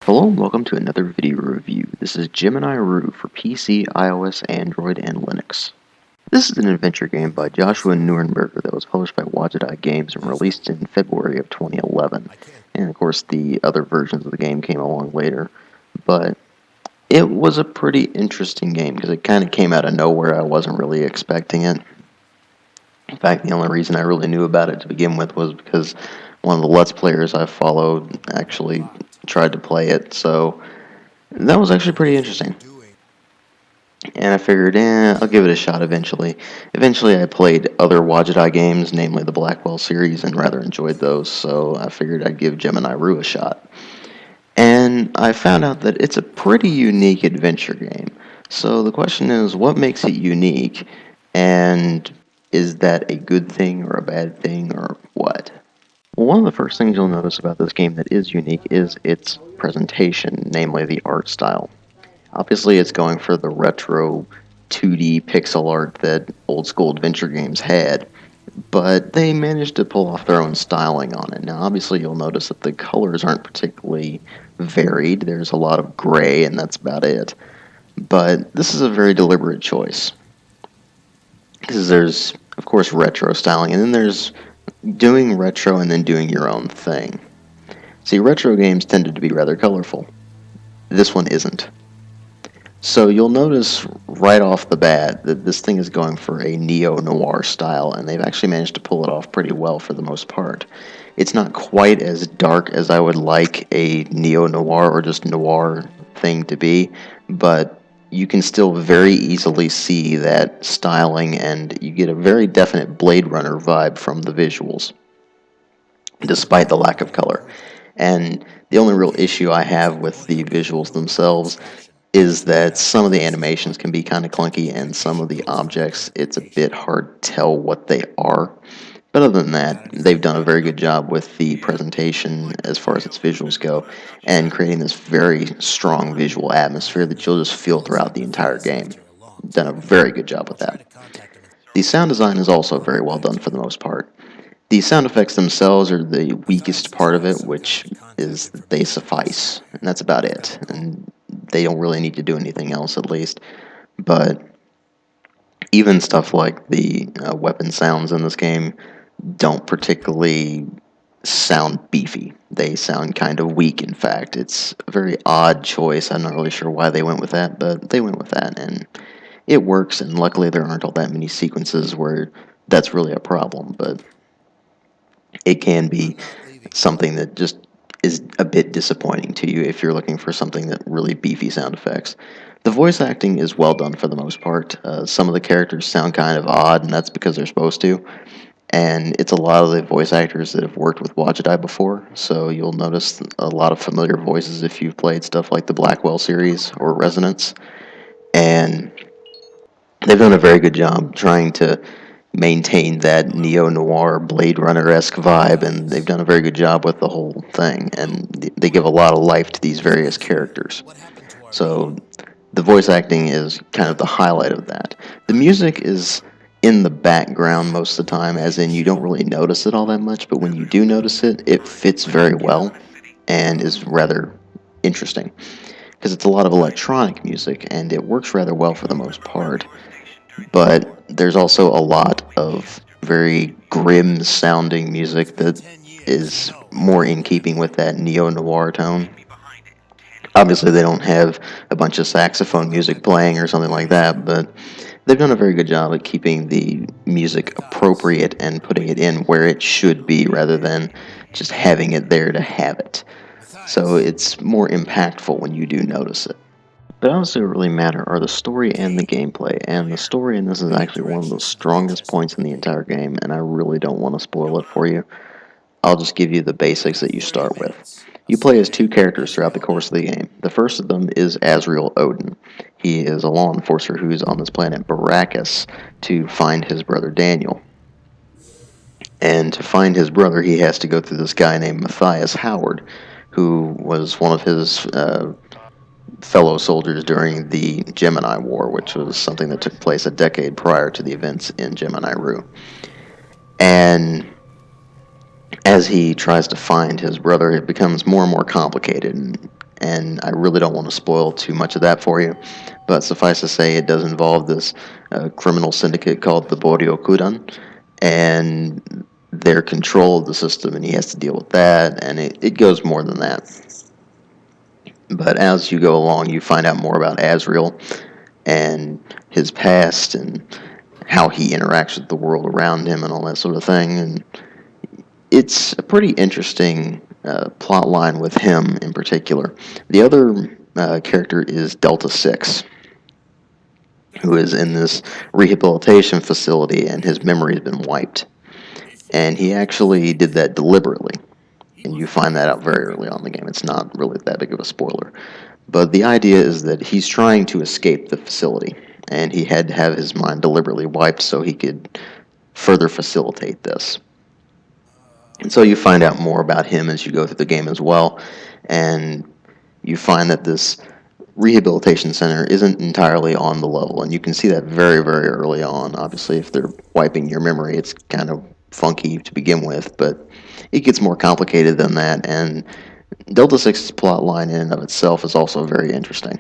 Hello and welcome to another video review. This is Gemini Rue for PC, iOS, Android, and Linux. This is an adventure game by Joshua Nuremberger that was published by Wajidai Games and released in February of 2011. And of course the other versions of the game came along later. But it was a pretty interesting game because it kind of came out of nowhere. I wasn't really expecting it. In fact, the only reason I really knew about it to begin with was because one of the Let's Players I followed actually tried to play it, so that was actually pretty interesting. And I figured, I'll give it a shot eventually. Eventually I played other Wajidai games, namely the Blackwell series, and rather enjoyed those, so I figured I'd give Gemini Rue a shot. And I found out that it's a pretty unique adventure game. So the question is, what makes it unique, and is that a good thing or a bad thing or what? Well, one of the first things you'll notice about this game that is unique is its presentation, namely the art style. Obviously, it's going for the retro 2D pixel art that old school adventure games had, but they managed to pull off their own styling on it. Now, obviously, you'll notice that the colors aren't particularly varied. There's a lot of gray, and that's about it. But this is a very deliberate choice, because there's, of course, retro styling, and then there's doing retro and then doing your own thing. See, retro games tended to be rather colorful. This one isn't. So you'll notice right off the bat that this thing is going for a neo-noir style, and they've actually managed to pull it off pretty well for the most part. It's not quite as dark as I would like a neo-noir or just noir thing to be, but you can still very easily see that styling, and you get a very definite Blade Runner vibe from the visuals, despite the lack of color. And the only real issue I have with the visuals themselves is that some of the animations can be kind of clunky, and some of the objects, it's a bit hard to tell what they are. But other than that, they've done a very good job with the presentation as far as its visuals go, and creating this very strong visual atmosphere that you'll just feel throughout the entire game. Done a very good job with that. The sound design is also very well done for the most part. The sound effects themselves are the weakest part of it, which is that they suffice, and that's about it. And they don't really need to do anything else, at least. But even stuff like the weapon sounds in this game don't particularly sound beefy. They sound kind of weak, in fact. It's a very odd choice. I'm not really sure why they went with that, but they went with that, and it works, and luckily there aren't all that many sequences where that's really a problem, but it can be something that just is a bit disappointing to you if you're looking for something that really beefy sound effects. The voice acting is well done for the most part. Some of the characters sound kind of odd, and that's because they're supposed to. And it's a lot of the voice actors that have worked with Wajidai before, so you'll notice a lot of familiar voices if you've played stuff like the Blackwell series or Resonance. And they've done a very good job trying to maintain that neo-noir Blade Runner-esque vibe, and they've done a very good job with the whole thing, and they give a lot of life to these various characters. So the voice acting is kind of the highlight of that. The music is in the background most of the time, as in you don't really notice it all that much, but when you do notice it, it fits very well and is rather interesting, because it's a lot of electronic music, and it works rather well for the most part. But there's also a lot of very grim sounding music that is more in keeping with that neo-noir tone. Obviously they don't have a bunch of saxophone music playing or something like that, but they've done a very good job at keeping the music appropriate and putting it in where it should be rather than just having it there to have it. So it's more impactful when you do notice it. But honestly, what really matter are the story and the gameplay, and the story in this is actually one of the strongest points in the entire game, and I really don't want to spoil it for you. I'll just give you the basics that you start with. You play as two characters throughout the course of the game. The first of them is Azrael Odin. He is a law enforcer who's on this planet Baracus to find his brother Daniel. And to find his brother, he has to go through this guy named Matthias Howard, who was one of his fellow soldiers during the Gemini War, which was something that took place a decade prior to the events in Gemini Rue. And as he tries to find his brother, it becomes more and more complicated, and I really don't want to spoil too much of that for you. But suffice to say, it does involve this criminal syndicate called the Boryokudan, and their control of the system, and he has to deal with that, and it goes more than that. But as you go along, you find out more about Azrael and his past and how he interacts with the world around him and all that sort of thing. And it's a pretty interesting plot line with him in particular. The other character is Delta 6, who is in this rehabilitation facility and his memory has been wiped. And he actually did that deliberately. And you find that out very early on in the game. It's not really that big of a spoiler. But the idea is that he's trying to escape the facility, and he had to have his mind deliberately wiped so he could further facilitate this. And so you find out more about him as you go through the game as well, and you find that this rehabilitation center isn't entirely on the level, and you can see that very, very early on. Obviously, if they're wiping your memory, it's kind of funky to begin with, but it gets more complicated than that, and Delta 6's plot line in and of itself is also very interesting.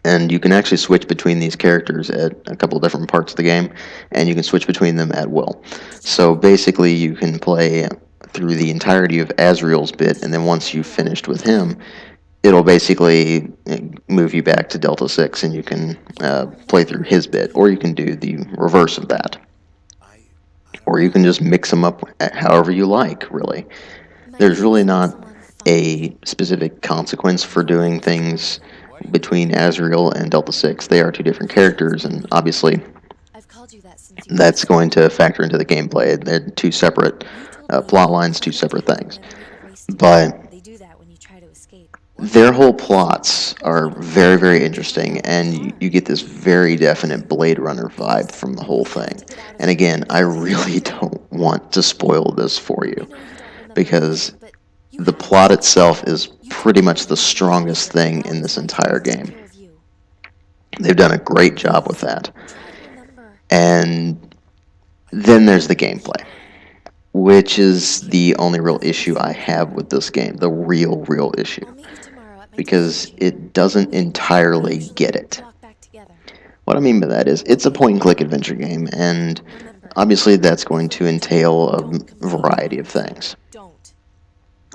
And you can actually switch between these characters at a couple of different parts of the game, and you can switch between them at will. So basically, you can play through the entirety of Azrael's bit, and then once you've finished with him, it'll basically move you back to Delta 6, and you can play through his bit, or you can do the reverse of that. Or you can just mix them up however you like, really. There's really not a specific consequence for doing things between Azrael and Delta 6. They are two different characters, and obviously that's going to factor into the gameplay. They're two separate plot lines, two separate things. But their whole plots are very, very interesting, and you get this very definite Blade Runner vibe from the whole thing. And again, I really don't want to spoil this for you, because the plot itself is pretty much the strongest thing in this entire game. They've done a great job with that. And then there's the gameplay, which is the only real issue I have with this game, the real issue, because it doesn't entirely get it. What I mean by that is, it's a point-and-click adventure game, and obviously that's going to entail a variety of things.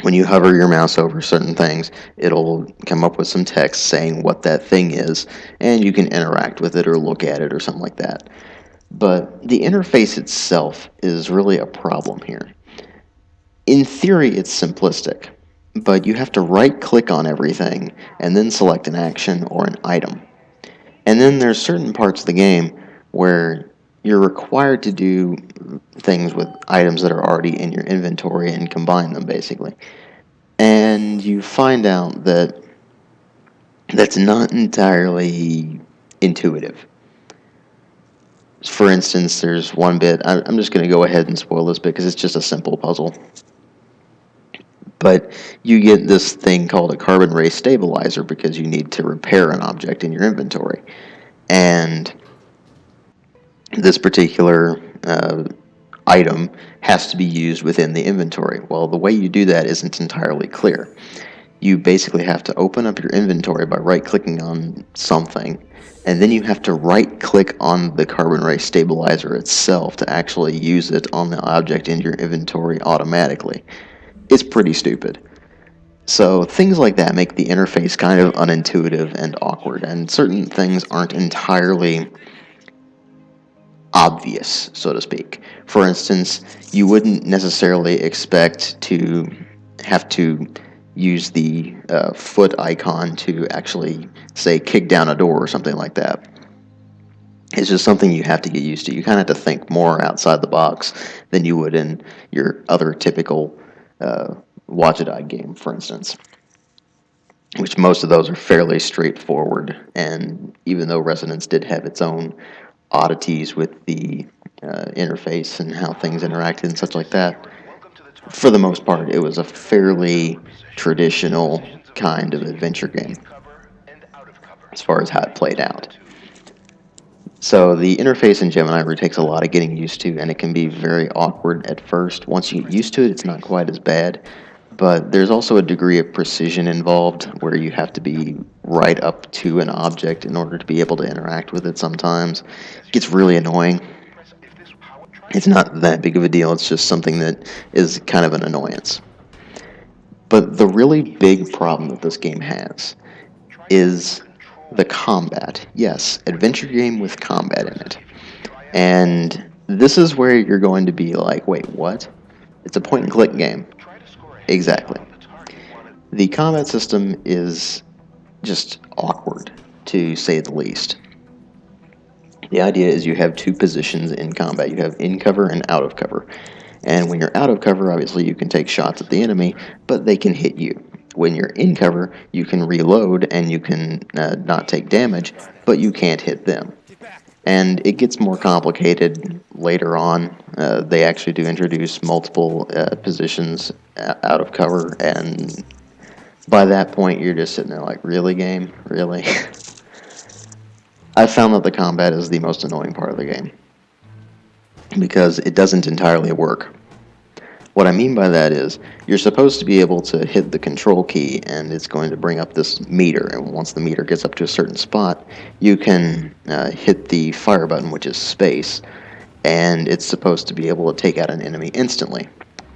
When you hover your mouse over certain things, it'll come up with some text saying what that thing is, and you can interact with it or look at it or something like that. But the interface itself is really a problem here. In theory, it's simplistic, but you have to right-click on everything and then select an action or an item. And then there's certain parts of the game where you're required to do things with items that are already in your inventory and combine them, basically. And you find out that that's not entirely intuitive. For instance, there's one bit, I'm just going to go ahead and spoil this bit because it's just a simple puzzle. But you get this thing called a carbon ray stabilizer because you need to repair an object in your inventory. And this particular item has to be used within the inventory. Well, the way you do that isn't entirely clear. You basically have to open up your inventory by right-clicking on something, and then you have to right-click on the carbon ray stabilizer itself to actually use it on the object in your inventory automatically. It's pretty stupid. So things like that make the interface kind of unintuitive and awkward, and certain things aren't entirely obvious, so to speak. For instance, you wouldn't necessarily expect to have to use the foot icon to actually, say, kick down a door or something like that. It's just something you have to get used to. You kind of have to think more outside the box than you would in your other typical Watch It Eye game, for instance, which most of those are fairly straightforward. And even though Resonance did have its own oddities with the interface and how things interacted and such like that, for the most part, it was a fairly traditional kind of adventure game as far as how it played out. So the interface in Gemini Rue takes a lot of getting used to, and it can be very awkward at first. Once you get used to it, it's not quite as bad. but there's also a degree of precision involved where you have to be right up to an object in order to be able to interact with it sometimes. It gets really annoying. It's not that big of a deal, it's just something that is kind of an annoyance. But the really big problem that this game has is the combat. Yes, adventure game with combat in it. And this is where you're going to be like, wait, what? It's a point and click game. Exactly. The combat system is just awkward, to say the least. The idea is you have two positions in combat. You have in cover and out of cover. And when you're out of cover, obviously you can take shots at the enemy, but they can hit you. When you're in cover, you can reload and you can not take damage, but you can't hit them. And it gets more complicated later on. They actually do introduce multiple positions out of cover, and by that point, you're just sitting there like, really, game? Really? I found that the combat is the most annoying part of the game because it doesn't entirely work. What I mean by that is you're supposed to be able to hit the control key and it's going to bring up this meter, and once the meter gets up to a certain spot, you can hit the fire button, which is space, and it's supposed to be able to take out an enemy instantly.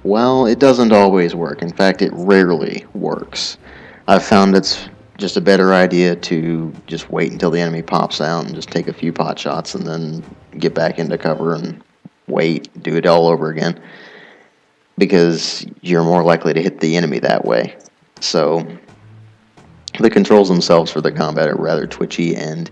Well, it doesn't always work. In fact, it rarely works. I've found it's just a better idea to just wait until the enemy pops out and just take a few pot shots and then get back into cover and wait, do it all over again, because you're more likely to hit the enemy that way. So the controls themselves for the combat are rather twitchy, and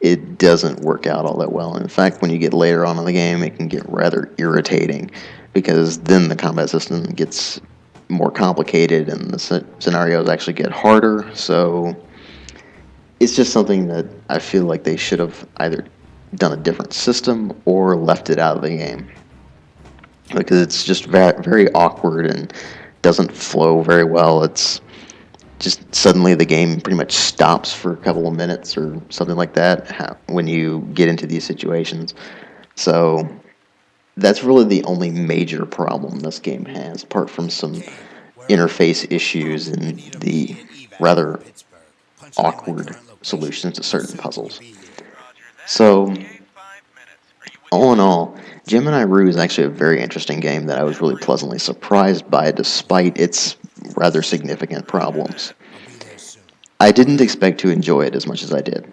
it doesn't work out all that well. In fact, when you get later on in the game, it can get rather irritating, because then the combat system gets more complicated and the scenarios actually get harder. So it's just something that I feel like they should have either done a different system or left it out of the game, because it's just very awkward and doesn't flow very well. It's just suddenly the game pretty much stops for a couple of minutes or something like that when you get into these situations. So that's really the only major problem this game has, apart from some interface issues and the rather awkward solutions to certain puzzles. So, all in all, Gemini Rue is actually a very interesting game that I was really pleasantly surprised by, despite its rather significant problems. I didn't expect to enjoy it as much as I did.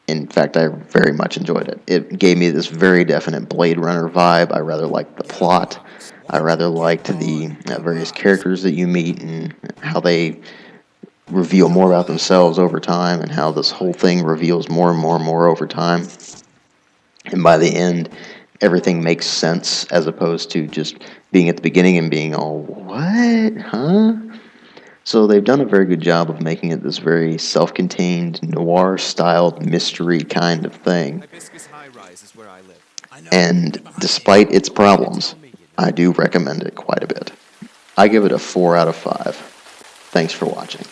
In fact, I very much enjoyed it. It gave me this very definite Blade Runner vibe. I rather liked the plot. I rather liked the various characters that you meet and how they reveal more about themselves over time, and how this whole thing reveals more and more and more over time. And by the end, everything makes sense, as opposed to just being at the beginning and being all, what? Huh? So they've done a very good job of making it this very self-contained, noir-styled mystery kind of thing. And despite its problems, I do recommend it quite a bit. I give it a 4 out of 5. Thanks for watching.